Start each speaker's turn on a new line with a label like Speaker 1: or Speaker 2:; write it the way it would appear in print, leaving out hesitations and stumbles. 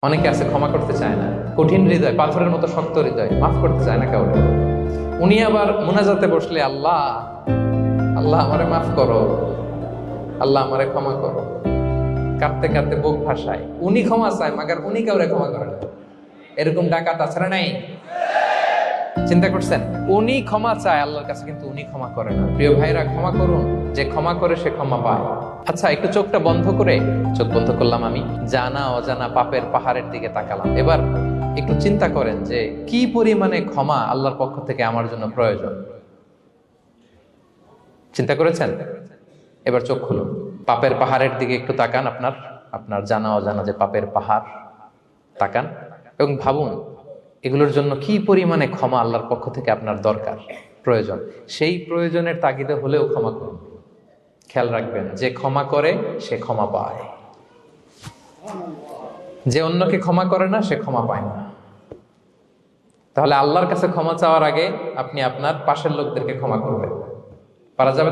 Speaker 1: অনেকে আছে ক্ষমা করতে চায় না, কঠিন হৃদয়, পাথরের মতো শক্ত হৃদয়, মাফ করতে চায় না কাউকে। উনি আবার মুনাজাতে বসলে আল্লাহ আল্লাহ আমারে মাফ করো, আল্লাহ আমারে ক্ষমা করো, কাঁদতে কাঁদতে বুক ভাসায়। উনি ক্ষমা চায়, মাগার উনি কাউরে ক্ষমা করে না। এরকম ডাকাত আছে না নাই? চিন্তা করছেন? উনি ক্ষমা চায় আল্লাহর কাছে, কিন্তু উনি ক্ষমা করে না। প্রিয় ভাইরা, ক্ষমা করুন। যে ক্ষমা করে সে ক্ষমা পায়। আচ্ছা, একটু চোখটা বন্ধ করে, চোখ বন্ধ করলাম আমি, জানা অজানা পাপের পাহাড়ের দিকে তাকালাম। এবার একটু চিন্তা করেন যে কি পরিমাণে ক্ষমা আল্লাহর পক্ষ থেকে আমার জন্য প্রয়োজন। চিন্তা করেছেন? এবার চোখ খুলুন, পাপের পাহাড়ের দিকে একটু তাকান। আপনার আপনার জানা অজানা যে পাপের পাহাড়, তাকান এবং ভাবুন এগুলোর জন্য কি পরিমাণে ক্ষমা আল্লাহর পক্ষ থেকে আপনার দরকার, প্রয়োজন। সেই প্রয়োজনের তাগিদে হলেও ক্ষমা করুন। খেয়াল রাখবেন, যে ক্ষমা করে সে ক্ষমা পায়, যে অন্যকে ক্ষমা করে না সে ক্ষমা পায় না। তাহলে আল্লাহর কাছে ক্ষমা চাওয়ার আগে আপনি আপনার পাশের লোকদেরকে ক্ষমা করবেন। পারা যাবে?